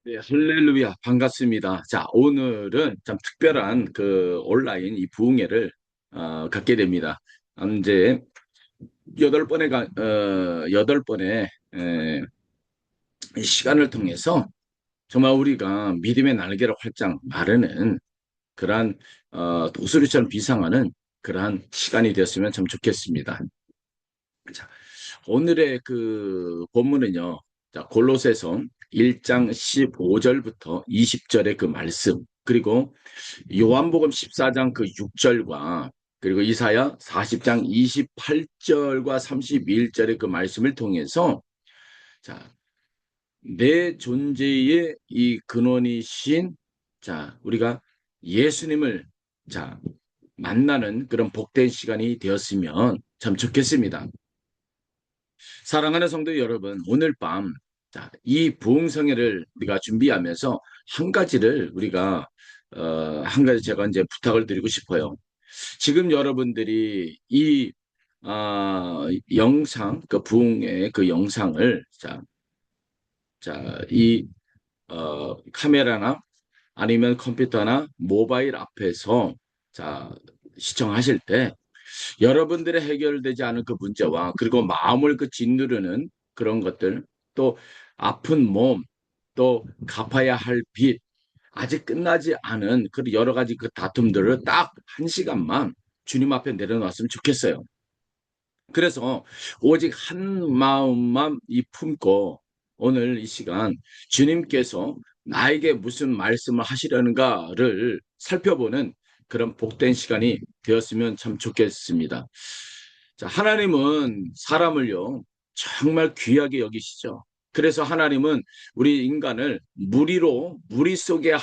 네, 할렐루야, 반갑습니다. 자, 오늘은 참 특별한 그 온라인 이 부흥회를 갖게 됩니다. 이제 여덟 번의 이 시간을 통해서 정말 우리가 믿음의 날개를 활짝 마르는 그러한 독수리처럼 비상하는 그러한 시간이 되었으면 참 좋겠습니다. 자, 오늘의 그 본문은요. 자, 골로새서 1장 15절부터 20절의 그 말씀, 그리고 요한복음 14장 그 6절과 그리고 이사야 40장 28절과 31절의 그 말씀을 통해서 자, 내 존재의 이 근원이신 자, 우리가 예수님을 자, 만나는 그런 복된 시간이 되었으면 참 좋겠습니다. 사랑하는 성도 여러분, 오늘 밤, 자, 이 부흥성회를 우리가 준비하면서 한 가지를 우리가, 한 가지 제가 이제 부탁을 드리고 싶어요. 지금 여러분들이 이, 영상, 그 부흥의 그 영상을, 이, 카메라나 아니면 컴퓨터나 모바일 앞에서, 자, 시청하실 때, 여러분들의 해결되지 않은 그 문제와 그리고 마음을 그 짓누르는 그런 것들, 또 아픈 몸, 또 갚아야 할 빚, 아직 끝나지 않은 그 여러 가지 그 다툼들을 딱 한 시간만 주님 앞에 내려놨으면 좋겠어요. 그래서 오직 한 마음만 이 품고 오늘 이 시간 주님께서 나에게 무슨 말씀을 하시려는가를 살펴보는 그런 복된 시간이 되었으면 참 좋겠습니다. 자, 하나님은 사람을요, 정말 귀하게 여기시죠. 그래서 하나님은 우리 인간을 무리 속의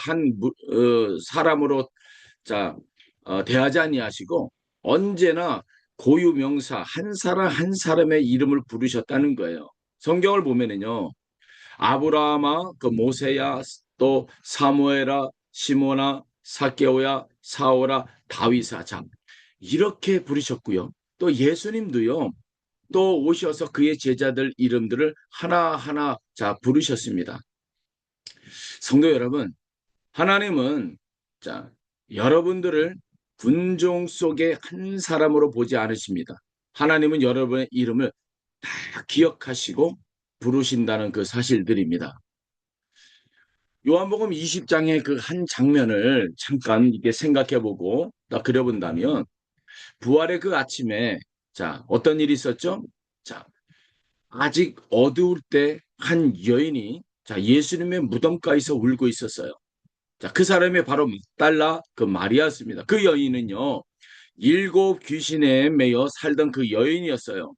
사람으로 자, 대하지 아니하시고 언제나 고유명사 한 사람 한 사람의 이름을 부르셨다는 거예요. 성경을 보면은요. 아브라함아, 그 모세야, 또 사무엘아, 시몬아, 사케오야, 사오라, 다윗아, 자 이렇게 부르셨고요. 또 예수님도요. 또 오셔서 그의 제자들 이름들을 하나하나 자 부르셨습니다. 성도 여러분, 하나님은 자 여러분들을 군종 속의 한 사람으로 보지 않으십니다. 하나님은 여러분의 이름을 다 기억하시고 부르신다는 그 사실들입니다. 요한복음 20장의 그 한 장면을 잠깐 이게 생각해보고 또 그려본다면 부활의 그 아침에 자 어떤 일이 있었죠? 자 아직 어두울 때 한 여인이 자 예수님의 무덤가에서 울고 있었어요. 자 그 사람이 바로 막달라 그 마리아였습니다. 그 여인은요 일곱 귀신에 매여 살던 그 여인이었어요.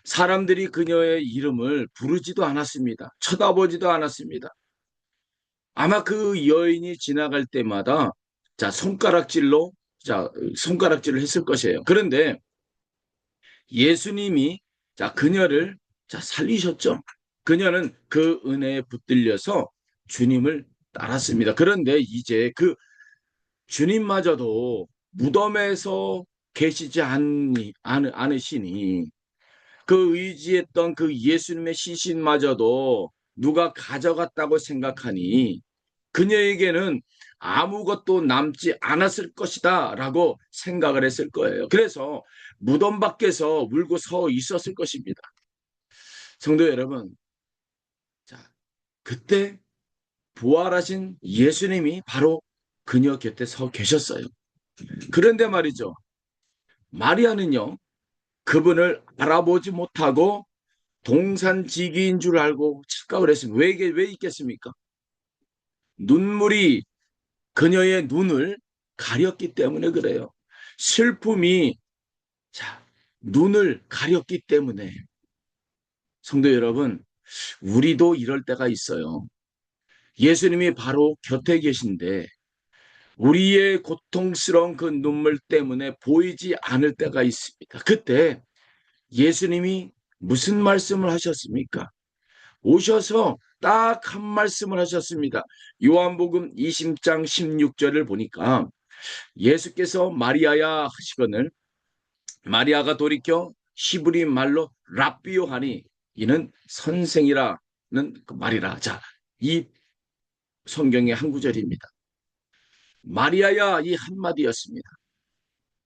사람들이 그녀의 이름을 부르지도 않았습니다. 쳐다보지도 않았습니다. 아마 그 여인이 지나갈 때마다 자 손가락질을 했을 것이에요. 그런데 예수님이 자 그녀를 자 살리셨죠. 그녀는 그 은혜에 붙들려서 주님을 따랐습니다. 그런데 이제 그 주님마저도 무덤에서 계시지 않으시니 그 의지했던 그 예수님의 시신마저도 누가 가져갔다고 생각하니 그녀에게는 아무것도 남지 않았을 것이다 라고 생각을 했을 거예요. 그래서 무덤 밖에서 울고 서 있었을 것입니다. 성도 여러분, 자, 그때 부활하신 예수님이 바로 그녀 곁에 서 계셨어요. 그런데 말이죠. 마리아는요, 그분을 알아보지 못하고 동산지기인 줄 알고 착각을 했습니다. 왜 있겠습니까? 눈물이 그녀의 눈을 가렸기 때문에 그래요. 슬픔이 자, 눈을 가렸기 때문에 성도 여러분, 우리도 이럴 때가 있어요. 예수님이 바로 곁에 계신데 우리의 고통스러운 그 눈물 때문에 보이지 않을 때가 있습니다. 그때 예수님이 무슨 말씀을 하셨습니까? 오셔서 딱 한 말씀을 하셨습니다. 요한복음 20장 16절을 보니까 예수께서 마리아야 하시거늘 마리아가 돌이켜 히브리 말로 랍비요 하니 이는 선생이라는 그 말이라. 자, 이 성경의 한 구절입니다. 마리아야 이 한마디였습니다.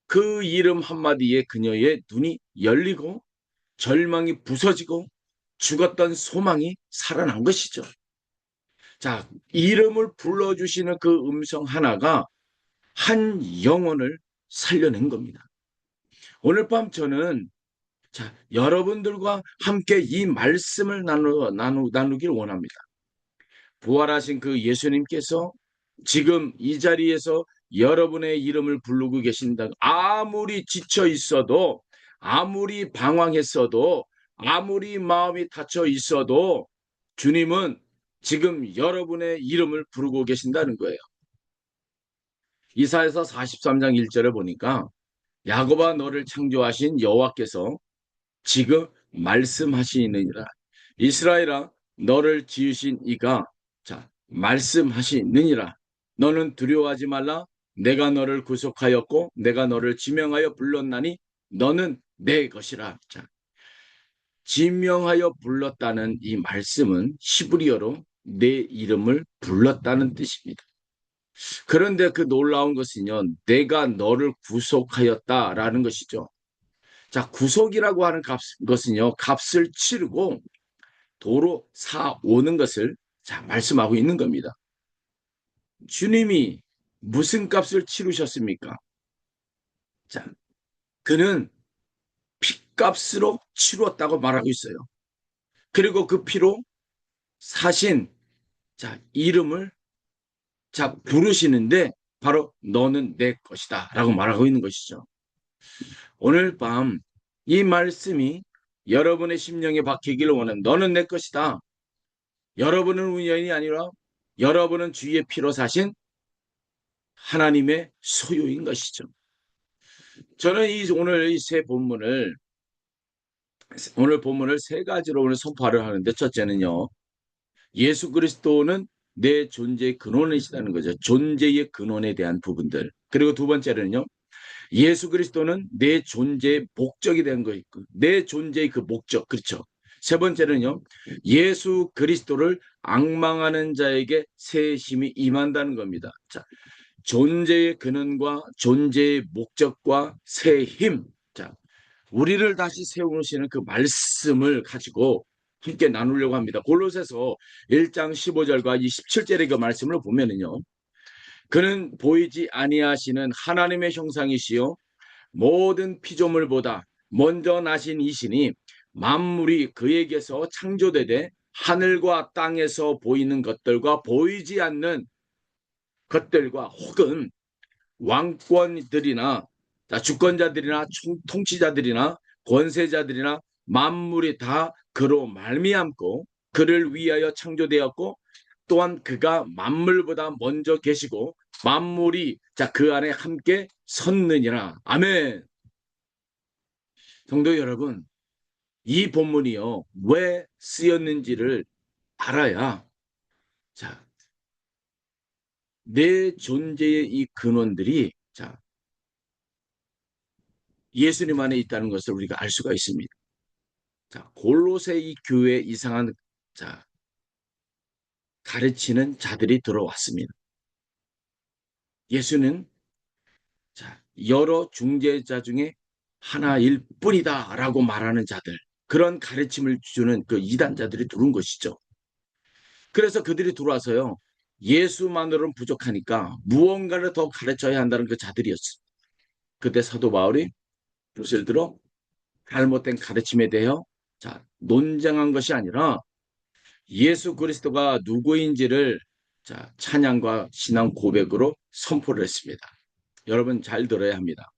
그 이름 한마디에 그녀의 눈이 열리고 절망이 부서지고 죽었던 소망이 살아난 것이죠. 자, 이름을 불러주시는 그 음성 하나가 한 영혼을 살려낸 겁니다. 오늘 밤 저는 자, 여러분들과 함께 이 말씀을 나누길 원합니다. 부활하신 그 예수님께서 지금 이 자리에서 여러분의 이름을 부르고 계신다. 아무리 지쳐 있어도, 아무리 방황했어도, 아무리 마음이 닫혀 있어도 주님은 지금 여러분의 이름을 부르고 계신다는 거예요. 이사야서 43장 1절에 보니까 야곱아 너를 창조하신 여호와께서 지금 말씀하시느니라. 이스라엘아 너를 지으신 이가 자 말씀하시느니라. 너는 두려워하지 말라. 내가 너를 구속하였고 내가 너를 지명하여 불렀나니 너는 내 것이라. 자, 지명하여 불렀다는 이 말씀은 히브리어로 내 이름을 불렀다는 뜻입니다. 그런데 그 놀라운 것은요, 내가 너를 구속하였다라는 것이죠. 자, 구속이라고 하는 것은요, 값을 치르고 도로 사오는 것을 자, 말씀하고 있는 겁니다. 주님이 무슨 값을 치르셨습니까? 자, 그는 피값으로 치루었다고 말하고 있어요. 그리고 그 피로 사신 자, 이름을 자, 부르시는데 바로 너는 내 것이다 라고 말하고 있는 것이죠. 오늘 밤 이 말씀이 여러분의 심령에 박히기를 원한 너는 내 것이다. 여러분은 우연이 아니라 여러분은 주의 피로 사신 하나님의 소유인 것이죠. 저는 오늘 이 오늘 본문을 세 가지로 오늘 선포를 하는데 첫째는요. 예수 그리스도는 내 존재의 근원이시다는 거죠. 존재의 근원에 대한 부분들. 그리고 두 번째는요. 예수 그리스도는 내 존재의 목적이 된 거 있고 내 존재의 그 목적 그렇죠. 세 번째는요. 예수 그리스도를 앙망하는 자에게 새 힘이 임한다는 겁니다. 자, 존재의 근원과 존재의 목적과 새 힘. 자, 우리를 다시 세우시는 그 말씀을 가지고 함께 나누려고 합니다. 골로새서 1장 15절과 27절의 그 말씀을 보면은요. 그는 보이지 아니하시는 하나님의 형상이시요 모든 피조물보다 먼저 나신 이시니 만물이 그에게서 창조되되 하늘과 땅에서 보이는 것들과 보이지 않는 것들과 혹은 왕권들이나 주권자들이나 통치자들이나 권세자들이나 만물이 다 그로 말미암고 그를 위하여 창조되었고 또한 그가 만물보다 먼저 계시고 만물이 그 안에 함께 섰느니라. 아멘. 성도 여러분, 이 본문이요 왜 쓰였는지를 알아야 자, 내 존재의 이 근원들이 예수님 안에 있다는 것을 우리가 알 수가 있습니다. 자, 골로새 이 교회에 이상한 가르치는 자들이 들어왔습니다. 예수는 여러 중재자 중에 하나일 뿐이다라고 말하는 자들, 그런 가르침을 주는 그 이단자들이 들어온 것이죠. 그래서 그들이 들어와서요. 예수만으로는 부족하니까 무언가를 더 가르쳐야 한다는 그 자들이었어요. 그때 사도 바울이 붓을 들어 잘못된 가르침에 대하여 논쟁한 것이 아니라 예수 그리스도가 누구인지를 찬양과 신앙 고백으로 선포를 했습니다. 여러분 잘 들어야 합니다.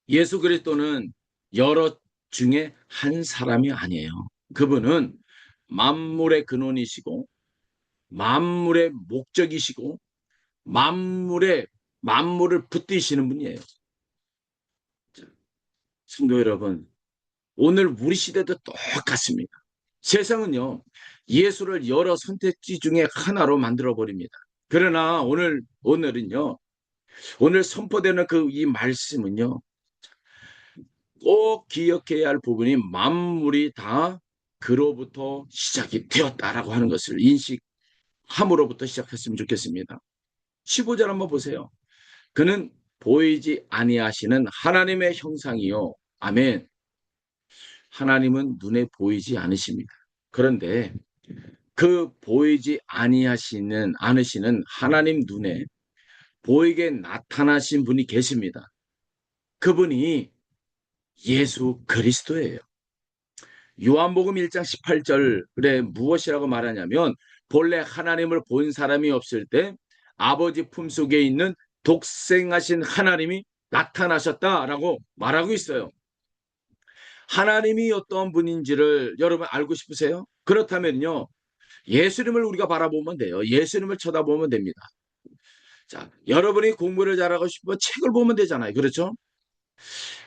예수 그리스도는 여러 중에 한 사람이 아니에요. 그분은 만물의 근원이시고 만물의 목적이시고 만물을 붙드시는 분이에요. 성도 여러분, 오늘 우리 시대도 똑같습니다. 세상은요, 예수를 여러 선택지 중에 하나로 만들어버립니다. 그러나 오늘은요, 오늘 선포되는 그 이 말씀은요, 꼭 기억해야 할 부분이 만물이 다 그로부터 시작이 되었다라고 하는 것을 함으로부터 시작했으면 좋겠습니다. 15절 한번 보세요. 그는 보이지 아니하시는 하나님의 형상이요. 아멘. 하나님은 눈에 보이지 않으십니다. 그런데 그 보이지 않으시는 하나님 눈에 보이게 나타나신 분이 계십니다. 그분이 예수 그리스도예요. 요한복음 1장 18절에 무엇이라고 말하냐면 본래 하나님을 본 사람이 없을 때 아버지 품속에 있는 독생하신 하나님이 나타나셨다라고 말하고 있어요. 하나님이 어떤 분인지를 여러분 알고 싶으세요? 그렇다면요. 예수님을 우리가 바라보면 돼요. 예수님을 쳐다보면 됩니다. 자, 여러분이 공부를 잘하고 싶으면 책을 보면 되잖아요. 그렇죠?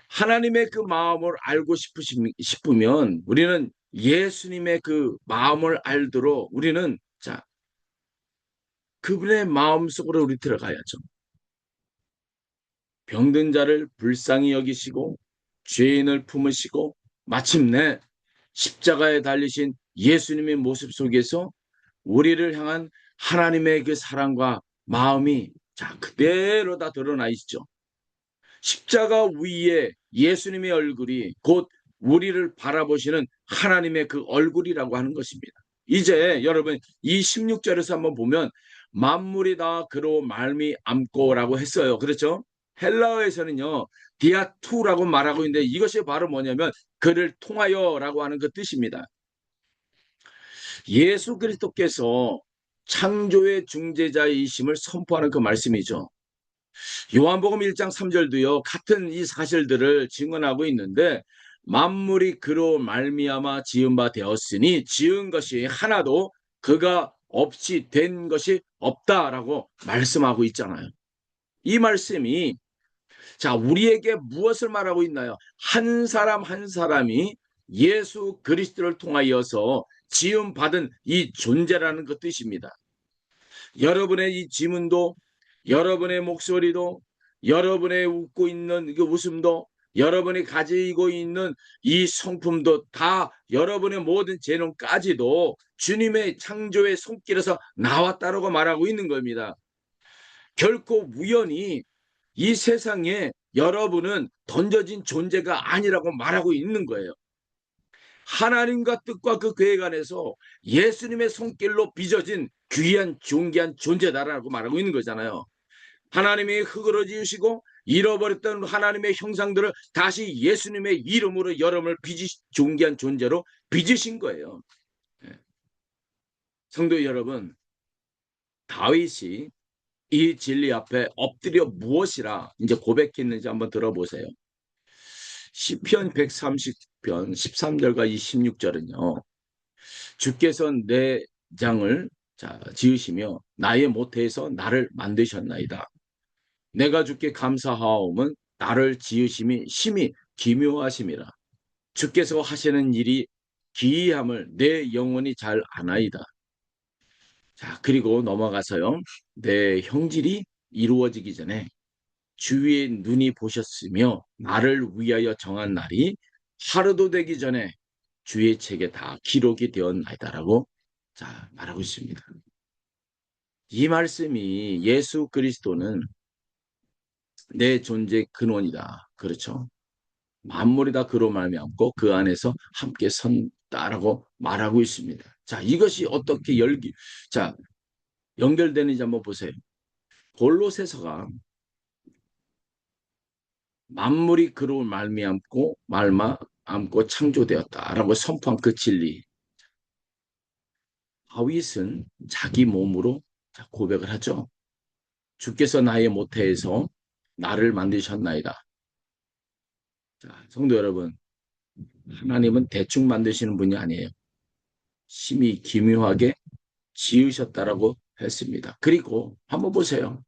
하나님의 그 마음을 알고 싶으면 우리는 예수님의 그 마음을 알도록 우리는 자, 그분의 마음속으로 우리 들어가야죠. 병든 자를 불쌍히 여기시고 죄인을 품으시고 마침내 십자가에 달리신 예수님의 모습 속에서 우리를 향한 하나님의 그 사랑과 마음이 자, 그대로 다 드러나 있죠. 십자가 위에 예수님의 얼굴이 곧 우리를 바라보시는 하나님의 그 얼굴이라고 하는 것입니다. 이제 여러분 이 16절에서 한번 보면 만물이 다 그로 말미암고라고 했어요. 그렇죠? 헬라어에서는요. 디아투라고 말하고 있는데 이것이 바로 뭐냐면 그를 통하여라고 하는 그 뜻입니다. 예수 그리스도께서 창조의 중재자이심을 선포하는 그 말씀이죠. 요한복음 1장 3절도요. 같은 이 사실들을 증언하고 있는데 만물이 그로 말미암아 지은 바 되었으니 지은 것이 하나도 그가 없이 된 것이 없다라고 말씀하고 있잖아요. 이 말씀이 자 우리에게 무엇을 말하고 있나요? 한 사람 한 사람이 예수 그리스도를 통하여서 지음 받은 이 존재라는 그 뜻입니다. 여러분의 이 지문도 여러분의 목소리도 여러분의 웃고 있는 그 웃음도 여러분이 가지고 있는 이 성품도 다 여러분의 모든 재능까지도 주님의 창조의 손길에서 나왔다라고 말하고 있는 겁니다. 결코 우연히 이 세상에 여러분은 던져진 존재가 아니라고 말하고 있는 거예요. 하나님과 뜻과 그 계획 안에서 예수님의 손길로 빚어진 귀한 존귀한 존재다라고 말하고 있는 거잖아요. 하나님이 흙으로 지으시고 잃어버렸던 하나님의 형상들을 다시 예수님의 이름으로 여러분을 존귀한 존재로 빚으신 거예요. 성도 여러분, 다윗이 이 진리 앞에 엎드려 무엇이라 이제 고백했는지 한번 들어보세요. 시편 130편 13절과 26절은요. 주께서 내 장을 지으시며 나의 모태에서 나를 만드셨나이다. 내가 주께 감사하옵은 나를 지으심이 심히 기묘하심이라. 주께서 하시는 일이 기이함을 내 영혼이 잘 아나이다. 자, 그리고 넘어가서요. 내 형질이 이루어지기 전에 주의 눈이 보셨으며 나를 위하여 정한 날이 하루도 되기 전에 주의 책에 다 기록이 되었나이다라고 말하고 있습니다. 이 말씀이 예수 그리스도는 내 존재 근원이다. 그렇죠? 만물이 다 그로 말미암고 그 안에서 함께 선다라고 말하고 있습니다. 자, 이것이 어떻게 연결되는지 한번 보세요. 골로새서가 만물이 그로 말미암고 창조되었다라고 선포한 그 진리. 다윗은 자기 몸으로 고백을 하죠. 주께서 나의 모태에서 나를 만드셨나이다. 자, 성도 여러분, 하나님은 대충 만드시는 분이 아니에요. 심히 기묘하게 지으셨다라고 했습니다. 그리고 한번 보세요.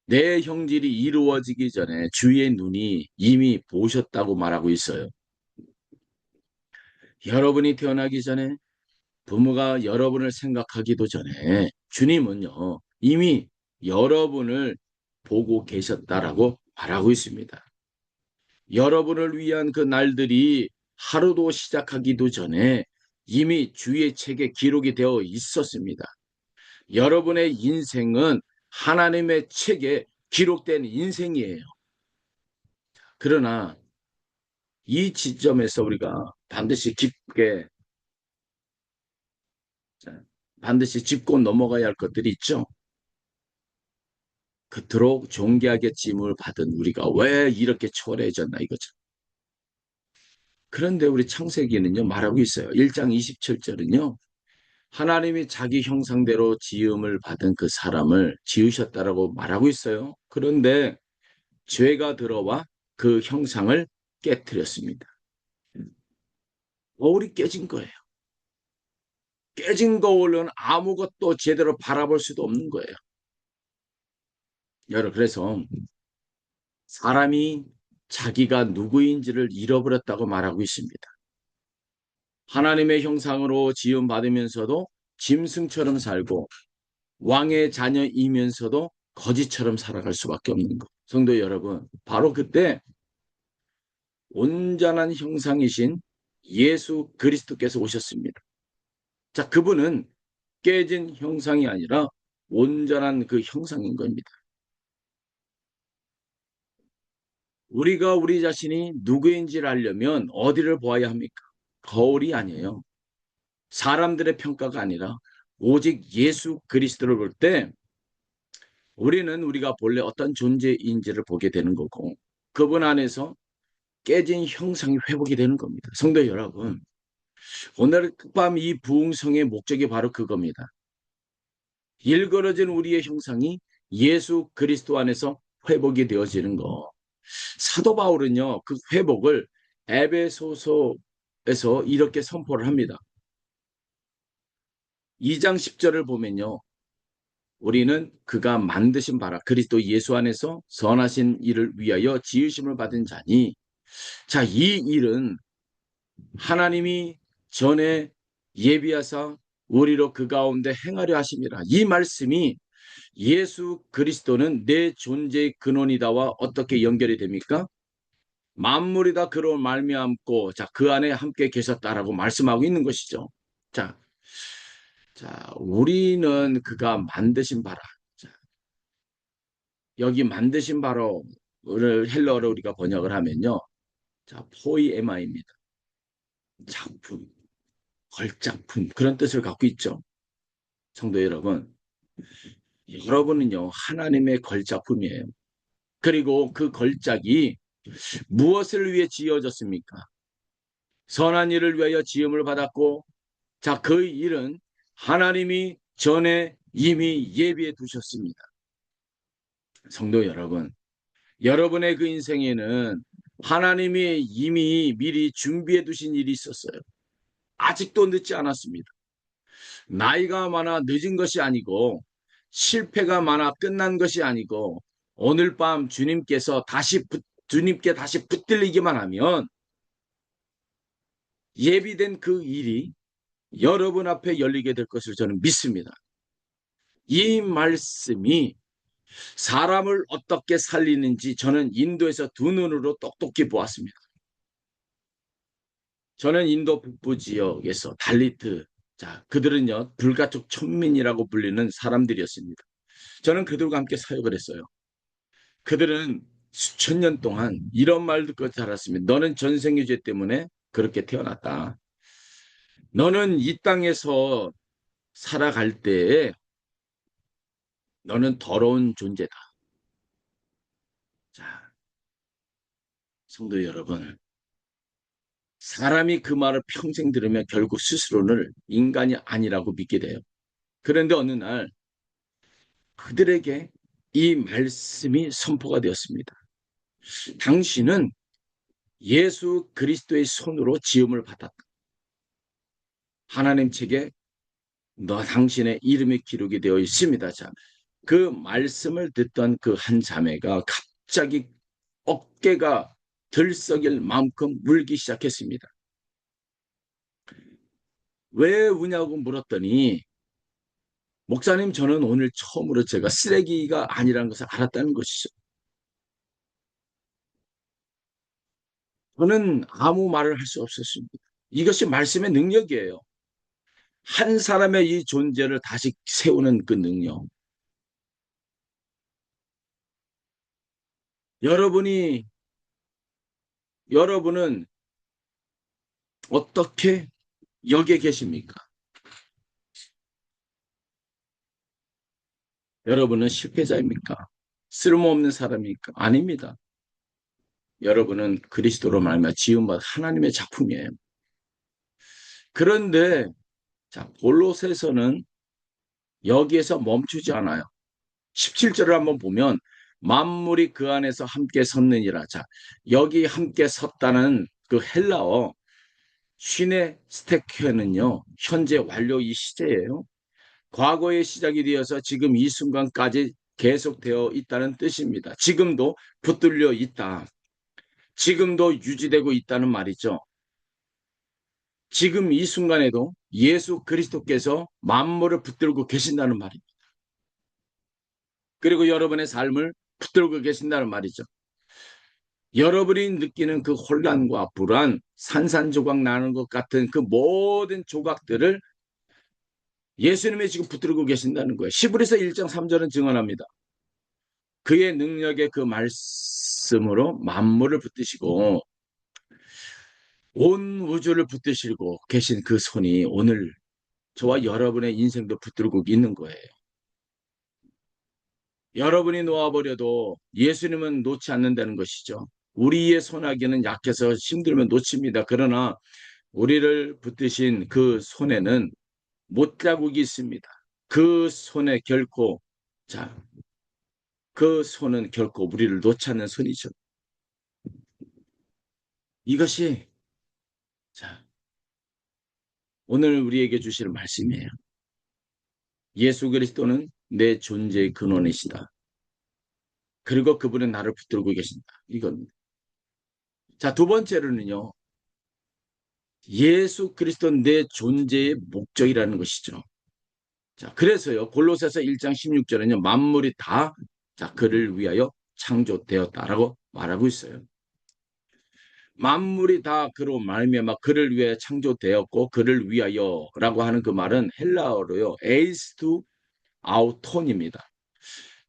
내 형질이 이루어지기 전에 주의 눈이 이미 보셨다고 말하고 있어요. 여러분이 태어나기 전에 부모가 여러분을 생각하기도 전에 주님은요 이미 여러분을 보고 계셨다라고 말하고 있습니다. 여러분을 위한 그 날들이 하루도 시작하기도 전에 이미 주의 책에 기록이 되어 있었습니다. 여러분의 인생은 하나님의 책에 기록된 인생이에요. 그러나 이 지점에서 우리가 반드시 짚고 넘어가야 할 것들이 있죠. 그토록 존귀하게 짐을 받은 우리가 왜 이렇게 초라해졌나 이거죠. 그런데 우리 창세기는요, 말하고 있어요. 1장 27절은요, 하나님이 자기 형상대로 지음을 받은 그 사람을 지으셨다라고 말하고 있어요. 그런데 죄가 들어와 그 형상을 깨뜨렸습니다. 거울이 깨진 거예요. 깨진 거울은 아무것도 제대로 바라볼 수도 없는 거예요. 여러분, 그래서 사람이 자기가 누구인지를 잃어버렸다고 말하고 있습니다. 하나님의 형상으로 지음받으면서도 짐승처럼 살고 왕의 자녀이면서도 거지처럼 살아갈 수밖에 없는 것. 성도 여러분, 바로 그때 온전한 형상이신 예수 그리스도께서 오셨습니다. 자, 그분은 깨진 형상이 아니라 온전한 그 형상인 겁니다. 우리가 우리 자신이 누구인지를 알려면 어디를 보아야 합니까? 거울이 아니에요. 사람들의 평가가 아니라 오직 예수 그리스도를 볼 때 우리는 우리가 본래 어떤 존재인지를 보게 되는 거고 그분 안에서 깨진 형상이 회복이 되는 겁니다. 성도 여러분, 오늘 밤 이 부흥성의 목적이 바로 그겁니다. 일그러진 우리의 형상이 예수 그리스도 안에서 회복이 되어지는 거. 사도 바울은요, 그 회복을 에베소서에서 이렇게 선포를 합니다. 2장 10절을 보면요. 우리는 그가 만드신 바라 그리스도 예수 안에서 선하신 일을 위하여 지으심을 받은 자니 자, 이 일은 하나님이 전에 예비하사 우리로 그 가운데 행하려 하심이라. 이 말씀이 예수 그리스도는 내 존재의 근원이다와 어떻게 연결이 됩니까? 만물이 다 그로 말미암고 자, 그 안에 함께 계셨다라고 말씀하고 있는 것이죠. 자, 우리는 그가 만드신 바라. 자, 여기 만드신 바로를 헬러어로 우리가 번역을 하면요. 자, 포이에마입니다. 작품, 걸작품 그런 뜻을 갖고 있죠. 성도 여러분, 여러분은요 하나님의 걸작품이에요. 그리고 그 걸작이 무엇을 위해 지어졌습니까? 선한 일을 위하여 지음을 받았고, 자, 그 일은 하나님이 전에 이미 예비해 두셨습니다. 성도 여러분, 여러분의 그 인생에는 하나님이 이미 미리 준비해 두신 일이 있었어요. 아직도 늦지 않았습니다. 나이가 많아 늦은 것이 아니고 실패가 많아 끝난 것이 아니고 오늘 밤 주님께 다시 붙들리기만 하면 예비된 그 일이 여러분 앞에 열리게 될 것을 저는 믿습니다. 이 말씀이 사람을 어떻게 살리는지 저는 인도에서 두 눈으로 똑똑히 보았습니다. 저는 인도 북부 지역에서 달리트, 자, 그들은요, 불가촉 천민이라고 불리는 사람들이었습니다. 저는 그들과 함께 사역을 했어요. 그들은 수천 년 동안 이런 말 듣고 자랐습니다. 너는 전생의 죄 때문에 그렇게 태어났다. 너는 이 땅에서 살아갈 때에 너는 더러운 존재다. 자, 성도 여러분, 사람이 그 말을 평생 들으면 결국 스스로는 인간이 아니라고 믿게 돼요. 그런데 어느 날 그들에게 이 말씀이 선포가 되었습니다. 당신은 예수 그리스도의 손으로 지음을 받았다. 하나님 책에 당신의 이름이 기록이 되어 있습니다. 자, 그 말씀을 듣던 그 한 자매가 갑자기 어깨가 들썩일 만큼 울기 시작했습니다. 왜 우냐고 물었더니 목사님 저는 오늘 처음으로 제가 쓰레기가 아니라는 것을 알았다는 것이죠. 저는 아무 말을 할 수 없었습니다. 이것이 말씀의 능력이에요. 한 사람의 이 존재를 다시 세우는 그 능력. 여러분이, 여러분은 어떻게 여기에 계십니까? 여러분은 실패자입니까? 쓸모없는 사람입니까? 아닙니다. 여러분은 그리스도로 말미암아 지음받은 하나님의 작품이에요. 그런데 자, 골로새서는 여기에서 멈추지 않아요. 17절을 한번 보면 만물이 그 안에서 함께 섰느니라. 자, 여기 함께 섰다는 그 헬라어 쉰의 스테케는요. 현재 완료 이 시제예요. 과거의 시작이 되어서 지금 이 순간까지 계속되어 있다는 뜻입니다. 지금도 붙들려 있다. 지금도 유지되고 있다는 말이죠. 지금 이 순간에도 예수 그리스도께서 만물을 붙들고 계신다는 말입니다. 그리고 여러분의 삶을 붙들고 계신다는 말이죠. 여러분이 느끼는 그 혼란과 불안, 산산조각 나는 것 같은 그 모든 조각들을 예수님이 지금 붙들고 계신다는 거예요. 시브리서 1장 3절은 증언합니다. 그의 능력의 그 말씀으로 만물을 붙드시고 온 우주를 붙드시고 계신 그 손이 오늘 저와 여러분의 인생도 붙들고 있는 거예요. 여러분이 놓아버려도 예수님은 놓지 않는다는 것이죠. 우리의 손아귀는 약해서 힘들면 놓칩니다. 그러나 우리를 붙드신 그 손에는 못자국이 있습니다. 그 손에 결코, 자, 그 손은 결코 우리를 놓지 않는 손이죠. 이것이, 자, 오늘 우리에게 주실 말씀이에요. 예수 그리스도는 내 존재의 근원이시다. 그리고 그분은 나를 붙들고 계신다. 이겁니다. 자, 두 번째로는요. 예수 그리스도는 내 존재의 목적이라는 것이죠. 자, 그래서요. 골로새서 1장 16절에는 만물이 다 자, 그를 위하여 창조되었다라고 말하고 있어요. 만물이 다 그로 말미암아 그를 위해 창조되었고 그를 위하여라고 하는 그 말은 헬라어로요. 에이스투 아우톤입니다.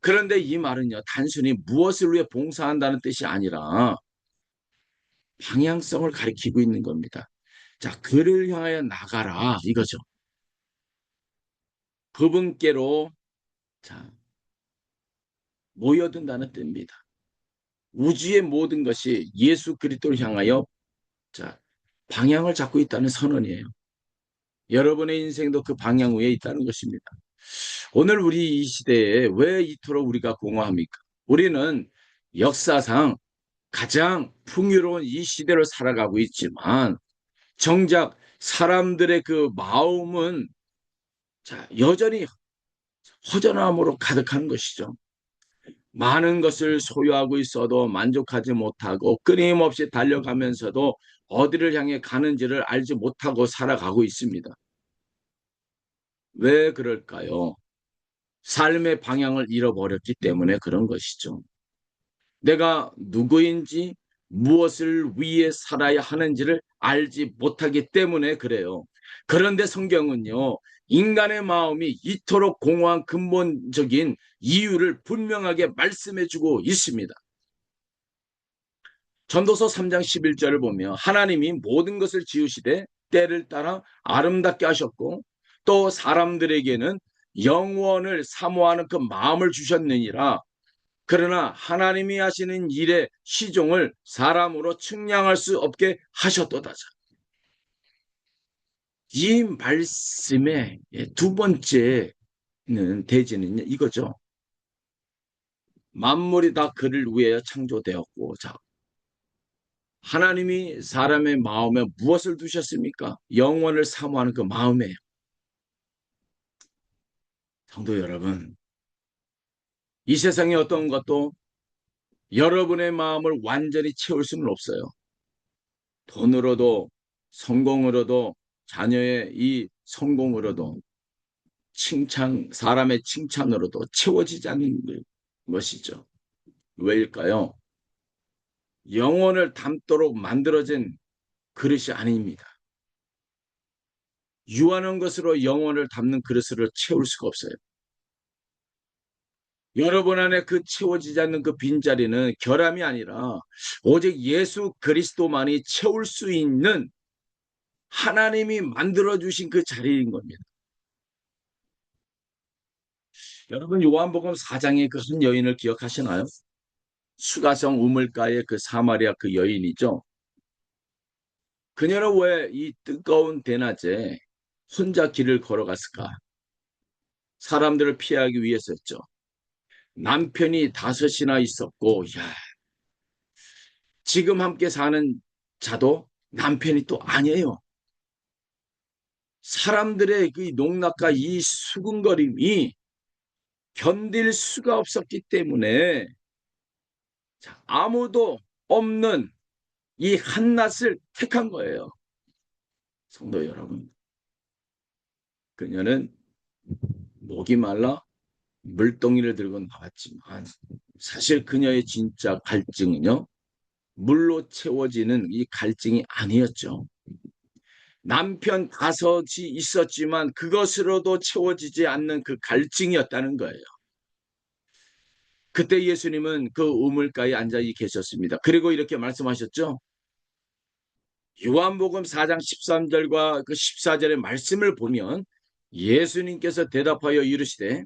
그런데 이 말은요. 단순히 무엇을 위해 봉사한다는 뜻이 아니라 방향성을 가리키고 있는 겁니다. 자, 그를 향하여 나가라 이거죠. 그분께로 자, 모여든다는 뜻입니다. 우주의 모든 것이 예수 그리스도를 향하여 자, 방향을 잡고 있다는 선언이에요. 여러분의 인생도 그 방향 위에 있다는 것입니다. 오늘 우리 이 시대에 왜 이토록 우리가 공허합니까? 우리는 역사상 가장 풍요로운 이 시대를 살아가고 있지만 정작 사람들의 그 마음은 자, 여전히 허전함으로 가득한 것이죠. 많은 것을 소유하고 있어도 만족하지 못하고 끊임없이 달려가면서도 어디를 향해 가는지를 알지 못하고 살아가고 있습니다. 왜 그럴까요? 삶의 방향을 잃어버렸기 때문에 그런 것이죠. 내가 누구인지 무엇을 위해 살아야 하는지를 알지 못하기 때문에 그래요. 그런데 성경은요, 인간의 마음이 이토록 공허한 근본적인 이유를 분명하게 말씀해주고 있습니다. 전도서 3장 11절을 보면 하나님이 모든 것을 지으시되 때를 따라 아름답게 하셨고 또 사람들에게는 영원을 사모하는 그 마음을 주셨느니라. 그러나 하나님이 하시는 일의 시종을 사람으로 측량할 수 없게 하셨도다. 이 말씀의 두 번째는 대지는 이거죠. 만물이 다 그를 위해 창조되었고, 자, 하나님이 사람의 마음에 무엇을 두셨습니까? 영원을 사모하는 그 마음이에요. 성도 여러분, 이 세상에 어떤 것도 여러분의 마음을 완전히 채울 수는 없어요. 돈으로도, 성공으로도, 자녀의 이 성공으로도, 사람의 칭찬으로도 채워지지 않는 것이죠. 왜일까요? 영혼을 담도록 만들어진 그릇이 아닙니다. 유한한 것으로 영혼을 담는 그릇을 채울 수가 없어요. 여러분 안에 그 채워지지 않는 그 빈자리는 결함이 아니라 오직 예수 그리스도만이 채울 수 있는 하나님이 만들어주신 그 자리인 겁니다. 여러분 요한복음 4장의 그 한 여인을 기억하시나요? 수가성 우물가의 그 사마리아 그 여인이죠. 그녀는 왜 이 뜨거운 대낮에 혼자 길을 걸어갔을까? 사람들을 피하기 위해서였죠. 남편이 다섯이나 있었고, 야, 지금 함께 사는 자도 남편이 또 아니에요. 사람들의 그 농락과 이 수군거림이 견딜 수가 없었기 때문에 아무도 없는 이 한낮을 택한 거예요. 성도 여러분, 그녀는 목이 말라 물동이를 들고 나왔지만 사실 그녀의 진짜 갈증은요, 물로 채워지는 이 갈증이 아니었죠. 남편 다섯이 있었지만 그것으로도 채워지지 않는 그 갈증이었다는 거예요. 그때 예수님은 그 우물가에 앉아 계셨습니다. 그리고 이렇게 말씀하셨죠. 요한복음 4장 13절과 그 14절의 말씀을 보면 예수님께서 대답하여 이르시되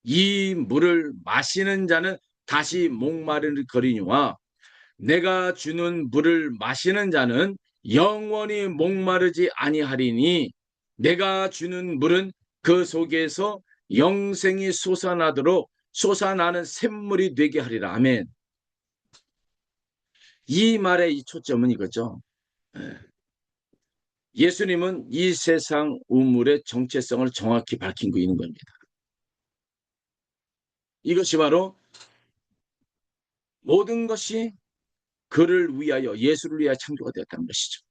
이 물을 마시는 자는 다시 목마를 거리니와 내가 주는 물을 마시는 자는 영원히 목마르지 아니하리니 내가 주는 물은 그 속에서 영생이 솟아나도록 솟아나는 샘물이 되게 하리라. 아멘. 이 말의 이 초점은 이거죠. 예수님은 이 세상 우물의 정체성을 정확히 밝히고 있는 겁니다. 이것이 바로 모든 것이 그를 위하여 예수를 위하여 창조가 되었다는 것이죠.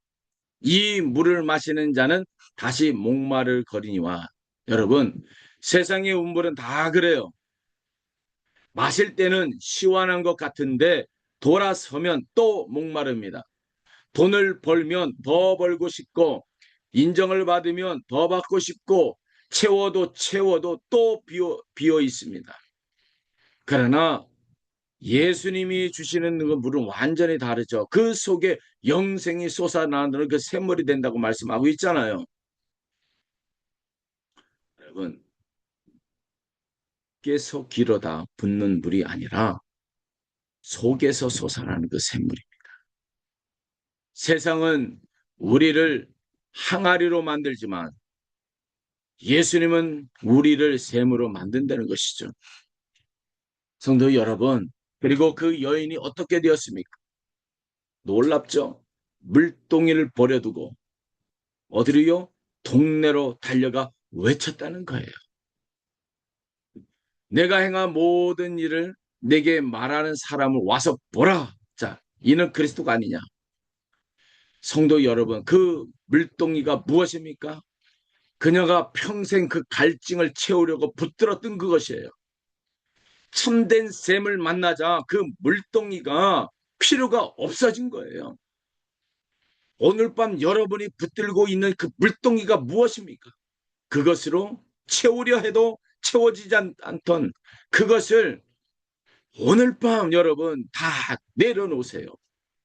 이 물을 마시는 자는 다시 목마를 거리니와 여러분 세상의 우물은 다 그래요. 마실 때는 시원한 것 같은데 돌아서면 또 목마릅니다. 돈을 벌면 더 벌고 싶고 인정을 받으면 더 받고 싶고 채워도 또 비어 있습니다. 그러나 예수님이 주시는 그 물은 완전히 다르죠. 그 속에 영생이 솟아나는 그 샘물이 된다고 말씀하고 있잖아요. 여러분, 속에서 길어다 붙는 물이 아니라 속에서 솟아나는 그 샘물입니다. 세상은 우리를 항아리로 만들지만 예수님은 우리를 샘으로 만든다는 것이죠. 성도 여러분, 그리고 그 여인이 어떻게 되었습니까? 놀랍죠? 물동이를 버려두고 어디로요? 동네로 달려가 외쳤다는 거예요. 내가 행한 모든 일을 내게 말하는 사람을 와서 보라. 자, 이는 그리스도가 아니냐? 성도 여러분, 그 물동이가 무엇입니까? 그녀가 평생 그 갈증을 채우려고 붙들었던 그것이에요. 참된 샘을 만나자 그 물동이가 필요가 없어진 거예요. 오늘 밤 여러분이 붙들고 있는 그 물동이가 무엇입니까? 그것으로 채우려 해도 채워지지 않던 그것을 오늘 밤 여러분 다 내려놓으세요.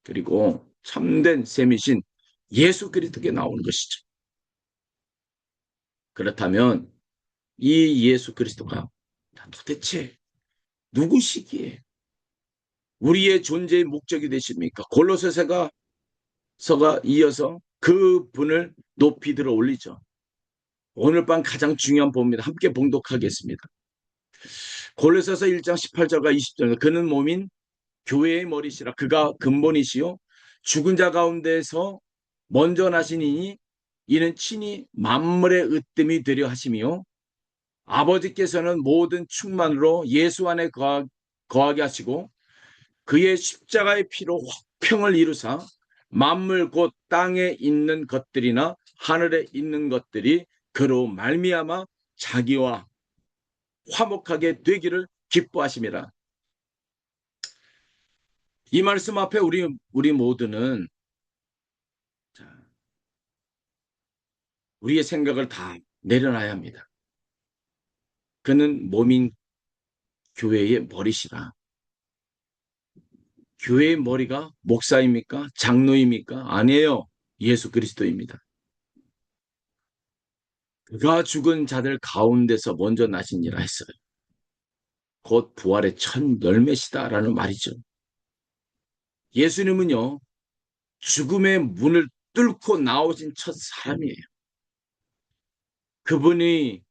그리고 참된 셈이신 예수 그리스도께 나오는 것이죠. 그렇다면 이 예수 그리스도가 도대체 누구시기에 우리의 존재의 목적이 되십니까? 골로새서가 이어서 그 분을 높이 들어 올리죠. 오늘 밤 가장 중요한 본입니다. 함께 봉독하겠습니다. 골로새서 1장 18절과 20절. 그는 몸인 교회의 머리시라. 그가 근본이시요 죽은 자 가운데서 먼저 나시니 이는 친히 만물의 으뜸이 되려 하심이요 아버지께서는 모든 충만으로 예수 안에 거하게 하시고 그의 십자가의 피로 화평을 이루사 만물 곧 땅에 있는 것들이나 하늘에 있는 것들이 그로 말미암아 자기와 화목하게 되기를 기뻐하심이라. 이 말씀 앞에 우리 모두는 우리의 생각을 다 내려놔야 합니다. 그는 몸인 교회의 머리시라. 교회의 머리가 목사입니까? 장로입니까? 아니에요. 예수 그리스도입니다. 그가 죽은 자들 가운데서 먼저 나시니라 했어요. 곧 부활의 첫 열매시다라는 말이죠. 예수님은요, 죽음의 문을 뚫고 나오신 첫 사람이에요. 그분이,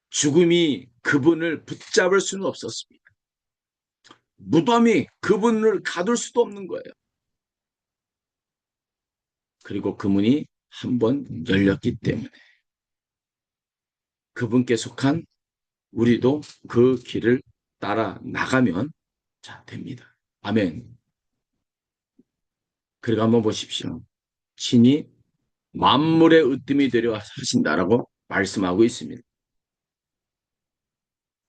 죽음이 그분을 붙잡을 수는 없었습니다. 무덤이 그분을 가둘 수도 없는 거예요. 그리고 그 문이 한 번 열렸기 때문에 그분께 속한 우리도 그 길을 따라 나가면 자 됩니다. 아멘. 그리고 한번 보십시오. 신이 만물의 으뜸이 되려 하신다라고 말씀하고 있습니다.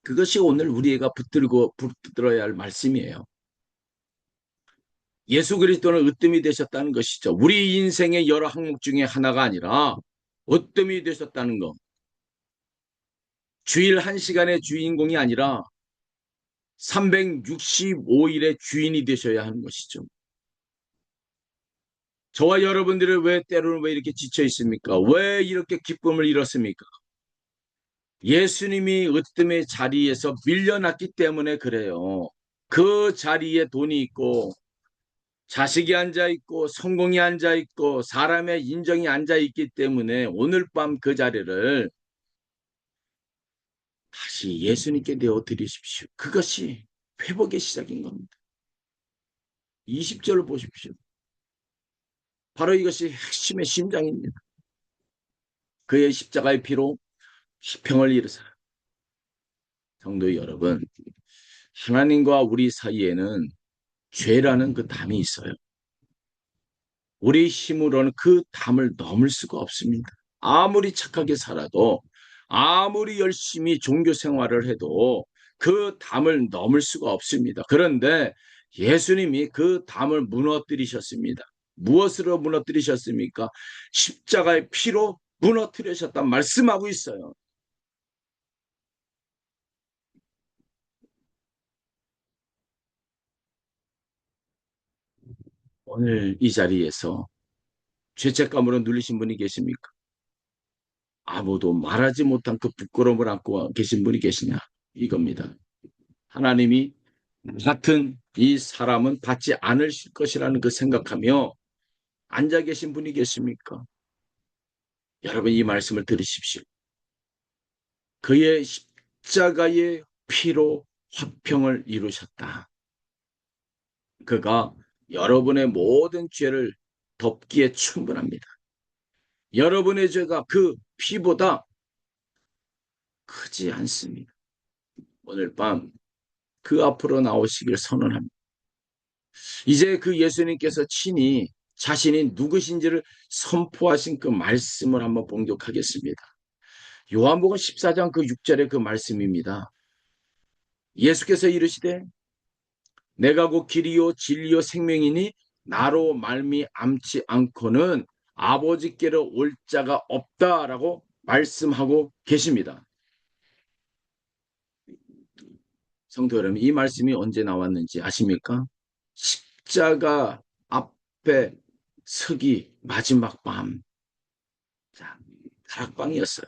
그것이 오늘 우리가 붙들어야 할 말씀이에요. 예수 그리스도는 으뜸이 되셨다는 것이죠. 우리 인생의 여러 항목 중에 하나가 아니라 으뜸이 되셨다는 것. 주일 1시간의 주인공이 아니라 365일의 주인이 되셔야 하는 것이죠. 저와 여러분들이 왜 때로는 왜 이렇게 지쳐 있습니까? 왜 이렇게 기쁨을 잃었습니까? 예수님이 으뜸의 자리에서 밀려났기 때문에 그래요. 그 자리에 돈이 있고 자식이 앉아 있고 성공이 앉아 있고 사람의 인정이 앉아 있기 때문에 오늘 밤 그 자리를 다시 예수님께 내어 드리십시오. 그것이 회복의 시작인 겁니다. 20절을 보십시오. 바로 이것이 핵심의 심장입니다. 그의 십자가의 피로 시평을 이루사. 성도 여러분, 하나님과 우리 사이에는 죄라는 그 담이 있어요. 우리 힘으로는 그 담을 넘을 수가 없습니다. 아무리 착하게 살아도 아무리 열심히 종교 생활을 해도 그 담을 넘을 수가 없습니다. 그런데 예수님이 그 담을 무너뜨리셨습니다. 무엇으로 무너뜨리셨습니까? 십자가의 피로 무너뜨리셨단 말씀하고 있어요. 오늘 이 자리에서 죄책감으로 눌리신 분이 계십니까? 아무도 말하지 못한 그 부끄러움을 안고 계신 분이 계시냐? 이겁니다. 하나님이 같은 이 사람은 받지 않으실 것이라는 그 생각하며 앉아 계신 분이 계십니까? 여러분 이 말씀을 들으십시오. 그의 십자가의 피로 화평을 이루셨다. 그가 여러분의 모든 죄를 덮기에 충분합니다. 여러분의 죄가 그 피보다 크지 않습니다. 오늘 밤 그 앞으로 나오시길 선언합니다. 이제 그 예수님께서 친히 자신이 누구신지를 선포하신 그 말씀을 한번 봉독하겠습니다. 요한복음 14장 그 6절의 그 말씀입니다. 예수께서 이르시되 내가 곧 길이요 진리요 생명이니 나로 말미암지 않고는 아버지께로 올 자가 없다라고 말씀하고 계십니다. 성도 여러분, 이 말씀이 언제 나왔는지 아십니까? 십자가 앞에 서기 마지막 밤, 자, 다락방이었어요.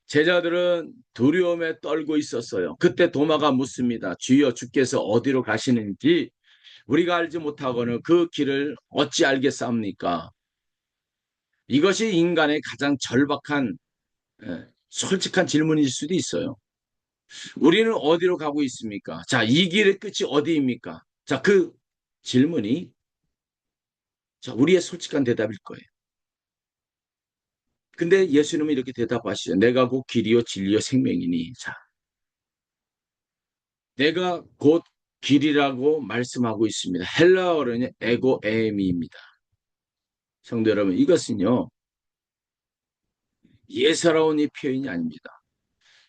제자들은 두려움에 떨고 있었어요. 그때 도마가 묻습니다. 주여 주께서 어디로 가시는지 우리가 알지 못하고는 그 길을 어찌 알겠사옵니까? 이것이 인간의 가장 절박한 솔직한 질문일 수도 있어요. 우리는 어디로 가고 있습니까? 자, 이 길의 끝이 어디입니까? 자, 그 질문이 자, 우리의 솔직한 대답일 거예요. 근데 예수님은 이렇게 대답하시죠. 내가 곧 길이요 진리요 생명이니. 자, 내가 곧 길이라고 말씀하고 있습니다. 헬라어로는 에고 에미입니다. 성도 여러분, 이것은요. 예사로운 이 표현이 아닙니다.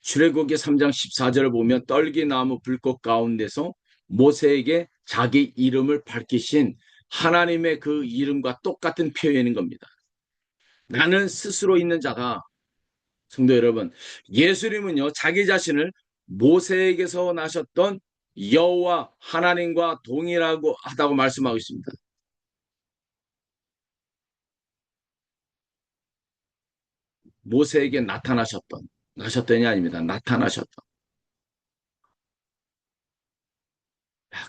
출애굽기 3장 14절을 보면 떨기나무 불꽃 가운데서 모세에게 자기 이름을 밝히신 하나님의 그 이름과 똑같은 표현인 겁니다. 나는 스스로 있는 자다. 성도 여러분, 예수님은요, 자기 자신을 모세에게서 나셨던 여호와 하나님과 동일하고 하다고 말씀하고 있습니다. 모세에게 나셨던이 아닙니다. 나타나셨던.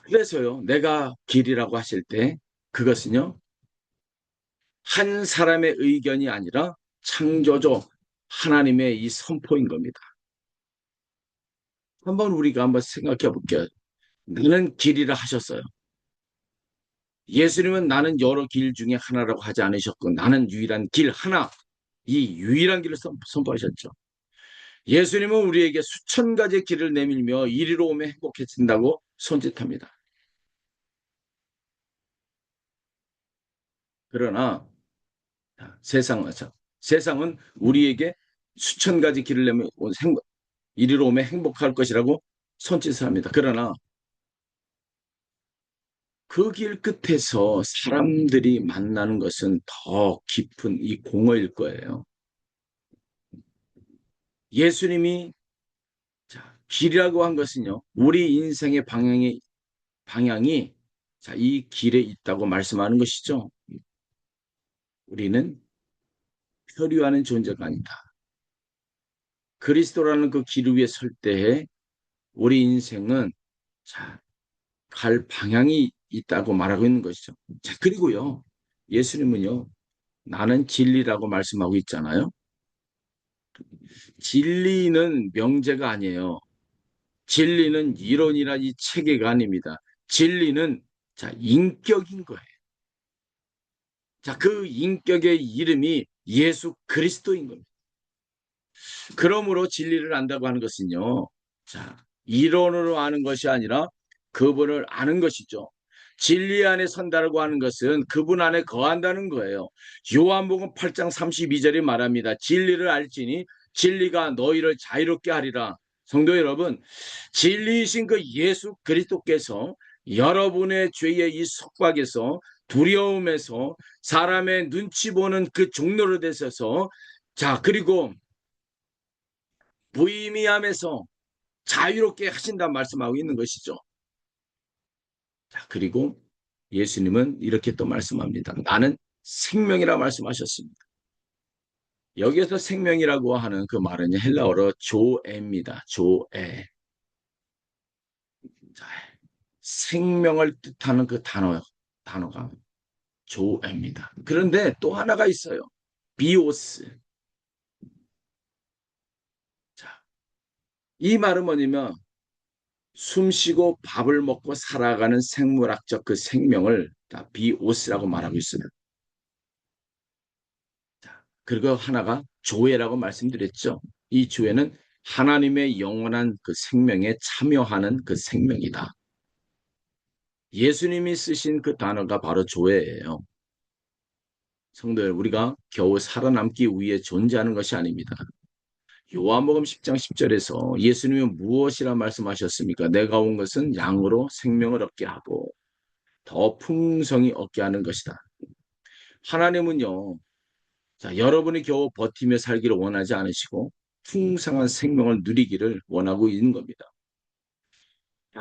그래서요, 내가 길이라고 하실 때 그것은요, 한 사람의 의견이 아니라 창조주 하나님의 이 선포인 겁니다. 한번 우리가 한번 생각해 볼게요. 나는 길이라 하셨어요. 예수님은 나는 여러 길 중에 하나라고 하지 않으셨고 나는 유일한 길 하나, 이 유일한 길을 선포하셨죠. 예수님은 우리에게 수천 가지 길을 내밀며 이리로 오면 행복해진다고 손짓합니다. 그러나 세상은 우리에게 수천 가지 길을 내밀며 이리로 오면 행복할 것이라고 손짓을 합니다. 그러나 그 길 끝에서 사람들이 만나는 것은 더 깊은 이 공허일 거예요. 예수님이 길이라고 한 것은요, 우리 인생의 방향이 이 길에 있다고 말씀하는 것이죠. 우리는 표류하는 존재가 아니다. 그리스도라는 그 길 위에 설 때에 우리 인생은 갈 방향이 있다고 말하고 있는 것이죠. 그리고요, 예수님은요, 나는 진리라고 말씀하고 있잖아요. 진리는 명제가 아니에요. 진리는 이론이나 이 체계가 아닙니다. 진리는 인격인 거예요. 그 인격의 이름이 예수 그리스도인 겁니다. 그러므로 진리를 안다고 하는 것은요. 이론으로 아는 것이 아니라 그분을 아는 것이죠. 진리 안에 선다라고 하는 것은 그분 안에 거한다는 거예요. 요한복음 8장 32절이 말합니다. 진리를 알지니 진리가 너희를 자유롭게 하리라. 성도 여러분, 진리이신 그 예수 그리스도께서 여러분의 죄의 이 속박에서 두려움에서 사람의 눈치 보는 그 종로로 되셔서 그리고 무의미함에서 자유롭게 하신다 말씀하고 있는 것이죠. 그리고 예수님은 이렇게 또 말씀합니다. 나는 생명이라 말씀하셨습니다. 여기에서 생명이라고 하는 그 말은 헬라어로 조에입니다. 조에. 생명을 뜻하는 그 단어가 조에입니다. 그런데 또 하나가 있어요. 비오스. 이 말은 뭐냐면 숨 쉬고 밥을 먹고 살아가는 생물학적 그 생명을 비오스라고 말하고 있습니다. 그리고 하나가 조회라고 말씀드렸죠. 이 조회는 하나님의 영원한 그 생명에 참여하는 그 생명이다. 예수님이 쓰신 그 단어가 바로 조회예요. 성도들, 우리가 겨우 살아남기 위해 존재하는 것이 아닙니다. 요한복음 10장 10절에서 예수님은 무엇이라 말씀하셨습니까? 내가 온 것은 양으로 생명을 얻게 하고 더 풍성히 얻게 하는 것이다. 하나님은요, 여러분이 겨우 버티며 살기를 원하지 않으시고 풍성한 생명을 누리기를 원하고 있는 겁니다.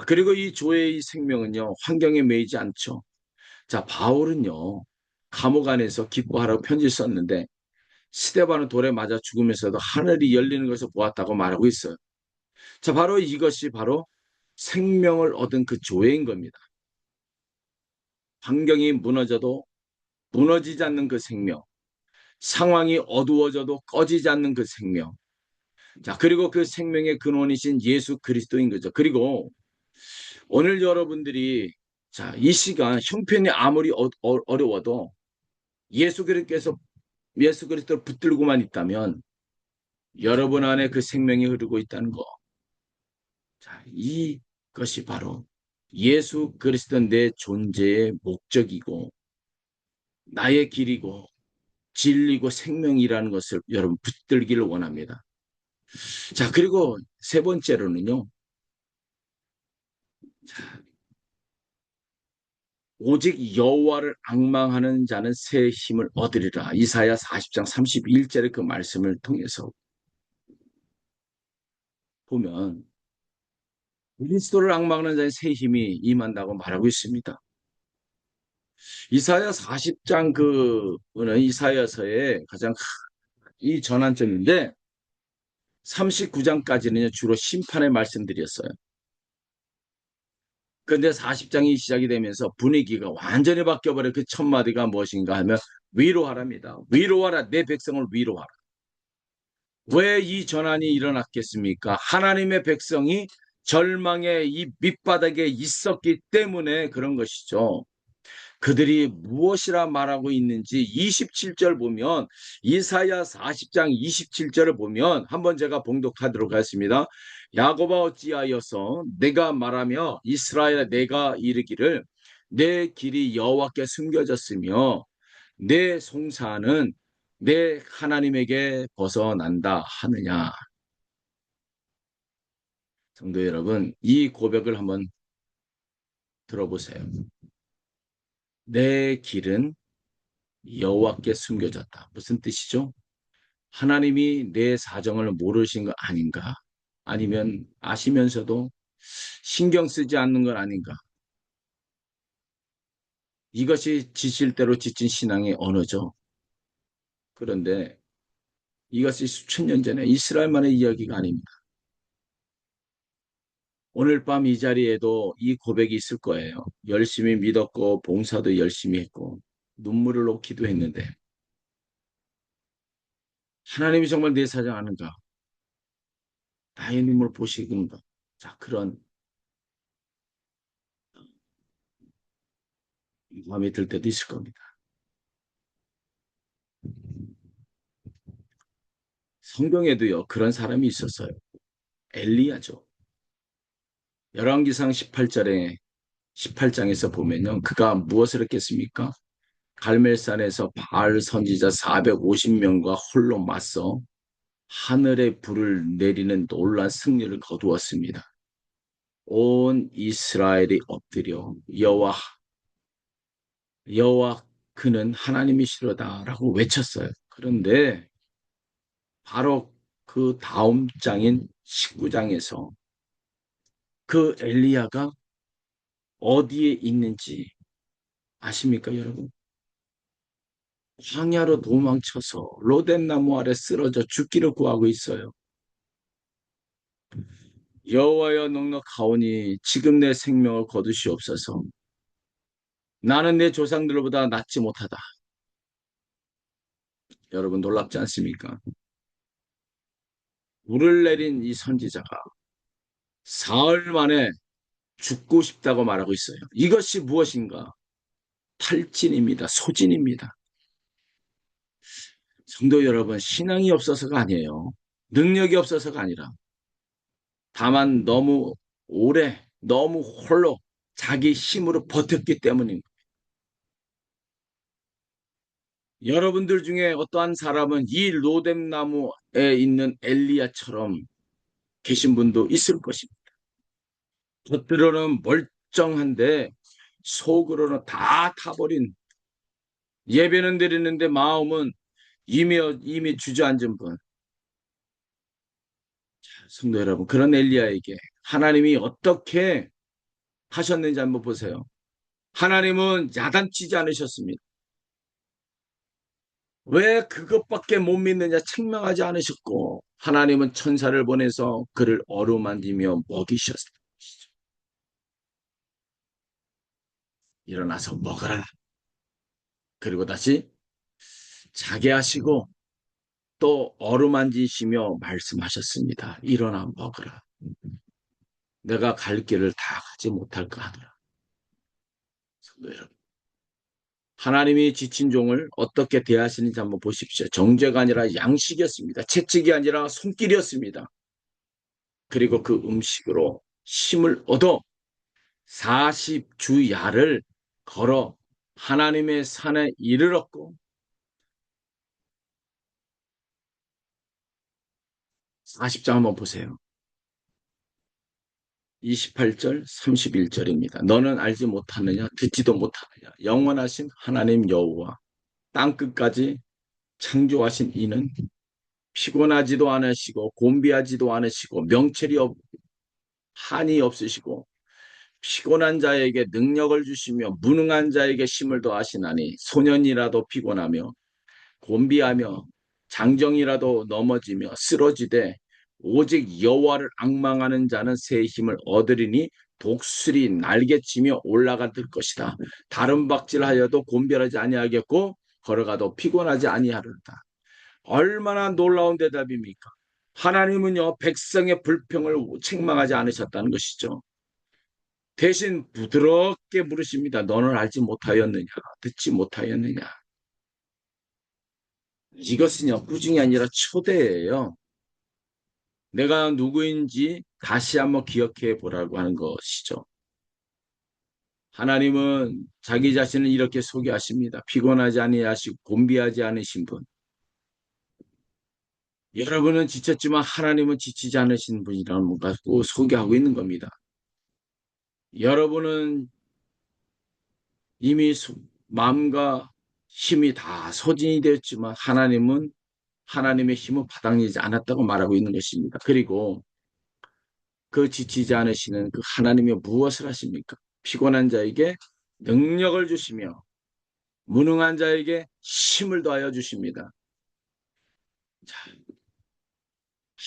그리고 이 조의 생명은요, 환경에 매이지 않죠. 바울은요, 감옥 안에서 기뻐하라고 편지를 썼는데 스데반은 돌에 맞아 죽으면서도 하늘이 열리는 것을 보았다고 말하고 있어요. 바로 이것이 바로 생명을 얻은 그 조회인 겁니다. 환경이 무너져도 무너지지 않는 그 생명, 상황이 어두워져도 꺼지지 않는 그 생명. 그리고 그 생명의 근원이신 예수 그리스도인 거죠. 그리고 오늘 여러분들이 이 시간 형편이 아무리 어려워도 예수 그리스도를 붙들고만 있다면 여러분 안에 그 생명이 흐르고 있다는 거. 이것이 바로 예수 그리스도 내 존재의 목적이고 나의 길이고 진리고 생명이라는 것을 여러분 붙들기를 원합니다. 그리고 세 번째로는요. 오직 여호와를 앙망하는 자는 새 힘을 얻으리라. 이사야 40장 31절의 그 말씀을 통해서 보면 그리스도를 앙망하는 자의 새 힘이 임한다고 말하고 있습니다. 이사야 40장 그는 이사야서의 가장 이 전환점인데 39장까지는 주로 심판의 말씀들이었어요. 근데 40장이 시작이 되면서 분위기가 완전히 바뀌어버려. 그 첫 마디가 무엇인가 하면 위로하랍니다. 위로하라. 내 백성을 위로하라. 왜 이 전환이 일어났겠습니까? 하나님의 백성이 절망의 이 밑바닥에 있었기 때문에 그런 것이죠. 그들이 무엇이라 말하고 있는지 27절 보면 이사야 40장 27절을 보면 한번 제가 봉독하도록 하겠습니다. 야곱아 어찌하여서 내가 말하며 이스라엘아 내가 이르기를 내 길이 여호와께 숨겨졌으며 내 송사는 내 하나님에게 벗어난다 하느냐. 성도 여러분, 이 고백을 한번 들어보세요. 내 길은 여호와께 숨겨졌다. 무슨 뜻이죠? 하나님이 내 사정을 모르신 거 아닌가? 아니면 아시면서도 신경 쓰지 않는 건 아닌가? 이것이 지칠 대로 지친 신앙의 언어죠. 그런데 이것이 수천 년 전에 이스라엘만의 이야기가 아닙니다. 오늘 밤 이 자리에도 이 고백이 있을 거예요. 열심히 믿었고 봉사도 열심히 했고 눈물을 놓기도 했는데 하나님이 정말 내 사정 아는가? 나의 눈물 보시는가? 자, 그런 마음이 들 때도 있을 겁니다. 성경에도요, 그런 사람이 있었어요. 엘리야죠. 열왕기상 18장에서 보면요. 그가 무엇을 했겠습니까? 갈멜산에서 바알 선지자 450명과 홀로 맞서 하늘의 불을 내리는 놀란 승리를 거두었습니다. 온 이스라엘이 엎드려 여호와 그는 하나님이시로다라고 외쳤어요. 그런데 바로 그 다음 장인 19장에서 그 엘리야가 어디에 있는지 아십니까, 여러분? 광야로 도망쳐서 로뎀나무 아래 쓰러져 죽기를 구하고 있어요. 여호와여 넉넉하오니 지금 내 생명을 거두시옵소서. 나는 내 조상들보다 낫지 못하다. 여러분 놀랍지 않습니까? 물을 내린 이 선지자가 사흘 만에 죽고 싶다고 말하고 있어요. 이것이 무엇인가? 탈진입니다. 소진입니다. 성도 여러분, 신앙이 없어서가 아니에요. 능력이 없어서가 아니라 다만 너무 오래, 너무 홀로 자기 힘으로 버텼기 때문입니다. 여러분들 중에 어떠한 사람은 이 로뎀나무에 있는 엘리야처럼 계신 분도 있을 것입니다. 겉으로는 멀쩡한데 속으로는 다 타버린 예배는 드리는데 마음은 이미 주저앉은 분. 성도 여러분, 그런 엘리야에게 하나님이 어떻게 하셨는지 한번 보세요. 하나님은 야단치지 않으셨습니다. 왜 그것밖에 못 믿느냐 책망하지 않으셨고 하나님은 천사를 보내서 그를 어루만지며 먹이셨어요. 일어나서 먹어라. 그리고 다시 자게 하시고 또 어루만지시며 말씀하셨습니다. 일어나 먹어라. 내가 갈 길을 다 가지 못할까 하더라. 성도 여러분, 하나님이 지친 종을 어떻게 대하시는지 한번 보십시오. 정죄가 아니라 양식이었습니다. 채찍이 아니라 손길이었습니다. 그리고 그 음식으로 힘을 얻어 40주야를 걸어 하나님의 산에 이르렀고 40장 한번 보세요. 28절, 31절입니다. 너는 알지 못하느냐, 듣지도 못하느냐. 영원하신 하나님 여호와 땅 끝까지 창조하신 이는 피곤하지도 않으시고 곤비하지도 않으시고 명철이 한이 없으시고 피곤한 자에게 능력을 주시며 무능한 자에게 힘을 더하시나니 소년이라도 피곤하며 곤비하며 장정이라도 넘어지며 쓰러지되 오직 여호와를 앙망하는 자는 새 힘을 얻으리니 독수리 날개치며 올라갈 것이다. 다른 박질하여도 곤비하지 아니하겠고 걸어가도 피곤하지 아니하리로다. 얼마나 놀라운 대답입니까? 하나님은요 백성의 불평을 책망하지 않으셨다는 것이죠. 대신 부드럽게 물으십니다. 너는 알지 못하였느냐? 듣지 못하였느냐? 이것은요 꾸중이 아니라 초대예요. 내가 누구인지 다시 한번 기억해 보라고 하는 것이죠. 하나님은 자기 자신을 이렇게 소개하십니다. 피곤하지 아니하시고 곤비하지 않으신 분. 여러분은 지쳤지만 하나님은 지치지 않으신 분이라는 걸 갖고 소개하고 있는 겁니다. 여러분은 이미 마음과 힘이 다 소진이 되었지만 하나님은 하나님의 힘은 바닥나지 않았다고 말하고 있는 것입니다. 그리고 그 지치지 않으시는 그 하나님이 무엇을 하십니까? 피곤한 자에게 능력을 주시며 무능한 자에게 힘을 더하여 주십니다. 자,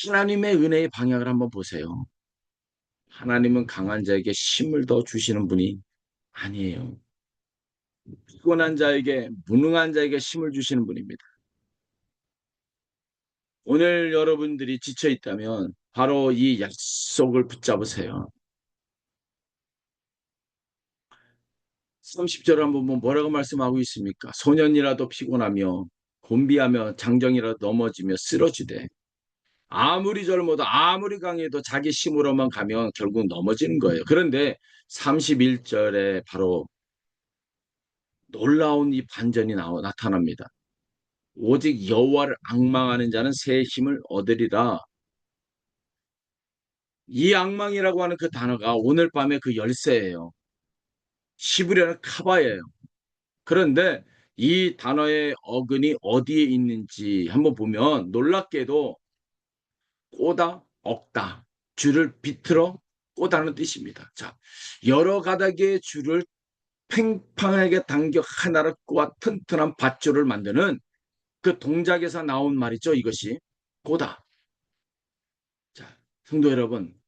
하나님의 은혜의 방향을 한번 보세요. 하나님은 강한 자에게 힘을 더 주시는 분이 아니에요. 피곤한 자에게 무능한 자에게 힘을 주시는 분입니다. 오늘 여러분들이 지쳐 있다면 바로 이 약속을 붙잡으세요. 30절을 한번 보면 뭐라고 말씀하고 있습니까? 소년이라도 피곤하며 곤비하며 장정이라도 넘어지며 쓰러지되 아무리 젊어도 아무리 강해도 자기 힘으로만 가면 결국 넘어지는 거예요. 그런데 31절에 바로 놀라운 이 반전이 나타납니다. 오직 여호와를 앙망하는 자는 새 힘을 얻으리라. 이 앙망이라고 하는 그 단어가 오늘 밤에 그 열쇠예요. 시브리아는 카바예요. 그런데 이 단어의 어근이 어디에 있는지 한번 보면 놀랍게도 꼬다, 억다, 줄을 비틀어 꼬다는 뜻입니다. 자, 여러 가닥의 줄을 팽팽하게 당겨 하나를 꼬아 튼튼한 밧줄을 만드는 그 동작에서 나온 말이죠. 이것이 꼬다. 자, 성도 여러분,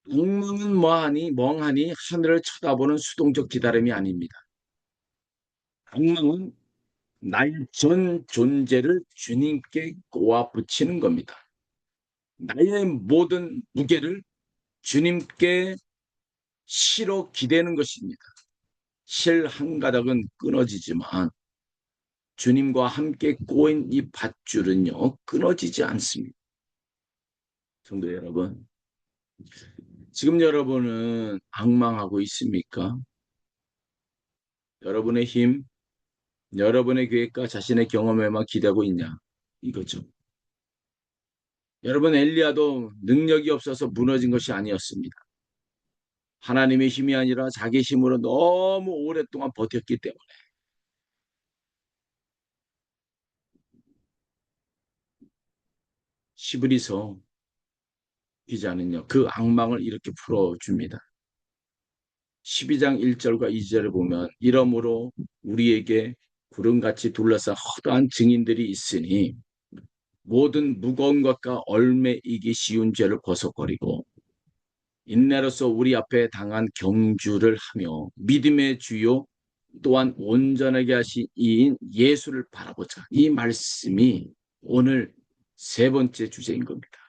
엉망은 멍하니 하늘을 쳐다보는 수동적 기다림이 아닙니다. 엉망은 나의 전 존재를 주님께 꼬아 붙이는 겁니다. 나의 모든 무게를 주님께 실어 기대는 것입니다. 실 한 가닥은 끊어지지만 주님과 함께 꼬인 이 밧줄은요 끊어지지 않습니다. 성도 여러분, 지금 여러분은 앙망하고 있습니까? 여러분의 힘, 여러분의 계획과 자신의 경험에만 기대고 있냐? 이거죠. 여러분 엘리야도 능력이 없어서 무너진 것이 아니었습니다. 하나님의 힘이 아니라 자기 힘으로 너무 오랫동안 버텼기 때문에 시브리서 기자는요 그 악망을 이렇게 풀어줍니다. 12장 1절과 2절을 보면 이러므로 우리에게 구름같이 둘러싼 허다한 증인들이 있으니 모든 무거운 것과 얼매이기 쉬운 죄를 벗어버리고 인내로서 우리 앞에 당한 경주를 하며 믿음의 주요 또한 온전하게 하신 이인 예수를 바라보자. 이 말씀이 오늘 세 번째 주제인 겁니다.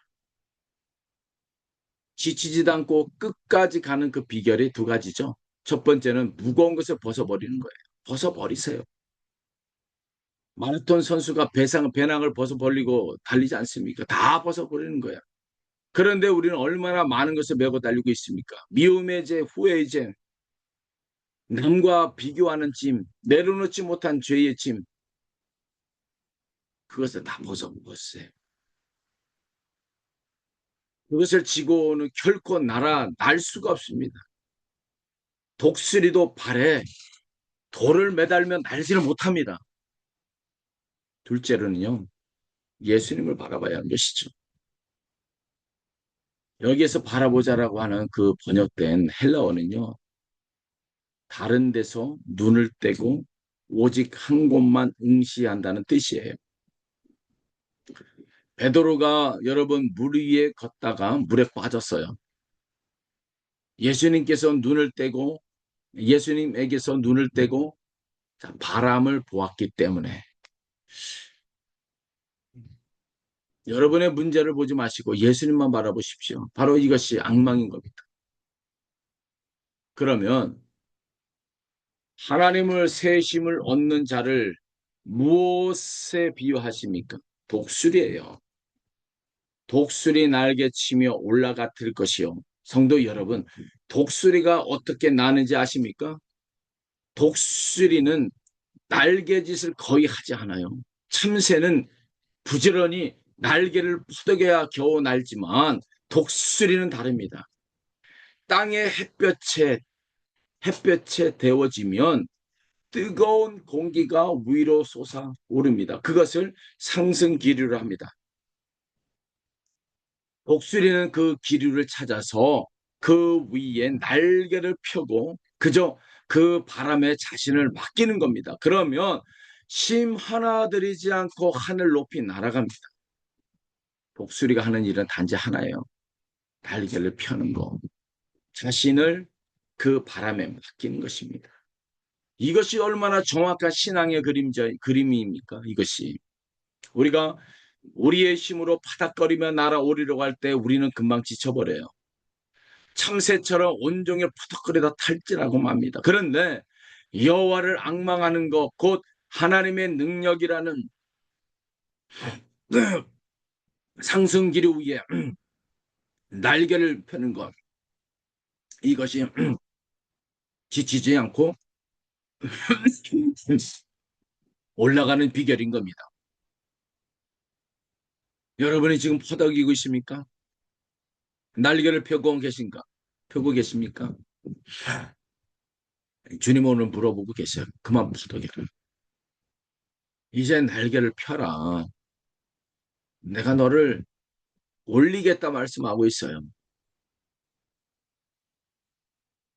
지치지도 않고 끝까지 가는 그 비결이 두 가지죠. 첫 번째는 무거운 것을 벗어버리는 거예요. 벗어버리세요. 마라톤 선수가 배낭을 벗어버리고 달리지 않습니까? 다 벗어버리는 거야. 그런데 우리는 얼마나 많은 것을 메고 달리고 있습니까? 미움의 죄, 후회의 죄, 남과 비교하는 짐, 내려놓지 못한 죄의 짐, 그것을 다 벗어버렸어요. 그것을 지고는 결코 날 수가 없습니다. 독수리도 발에 돌을 매달면 날지를 못합니다. 둘째로는요, 예수님을 바라봐야 하는 것이죠. 여기에서 바라보자라고 하는 그 번역된 헬라어는요, 다른 데서 눈을 떼고 오직 한 곳만 응시한다는 뜻이에요. 베드로가 여러분 물 위에 걷다가 물에 빠졌어요. 예수님께서 눈을 떼고 예수님에게서 눈을 떼고 바람을 보았기 때문에 여러분의 문제를 보지 마시고 예수님만 바라보십시오. 바로 이것이 악망인 겁니다. 그러면 하나님을 새 힘을 얻는 자를 무엇에 비유하십니까? 독수리예요. 독수리 날개 치며 올라가들 것이요. 성도 여러분, 독수리가 어떻게 나는지 아십니까? 독수리는 날개짓을 거의 하지 않아요. 참새는 부지런히 날개를 푸덕여야 겨우 날지만 독수리는 다릅니다. 땅의 햇볕에 데워지면 뜨거운 공기가 위로 솟아오릅니다. 그것을 상승 기류라 합니다. 독수리는 그 기류를 찾아서 그 위에 날개를 펴고 그저 그 바람에 자신을 맡기는 겁니다. 그러면 심 하나 들이지 않고 하늘 높이 날아갑니다. 독수리가 하는 일은 단지 하나예요. 날개를 펴는 거. 자신을 그 바람에 맡기는 것입니다. 이것이 얼마나 정확한 신앙의 그림입니까? 이것이. 우리가 우리의 힘으로 파닥거리며 날아오르려고 할 때 우리는 금방 지쳐버려요. 참새처럼 온종일 푸덕거리다 탈진하고 맙니다. 그런데 여호와를 앙망하는 것, 곧 하나님의 능력이라는 상승기류 위에 날개를 펴는 것, 이것이 지치지 않고 올라가는 비결인 겁니다. 여러분이 지금 퍼덕이고 있습니까? 날개를 펴고 계신가? 펴고 계십니까? 주님 오늘 물어보고 계세요. 그만 퍼덕이라. 이제 날개를 펴라. 내가 너를 올리겠다 말씀하고 있어요.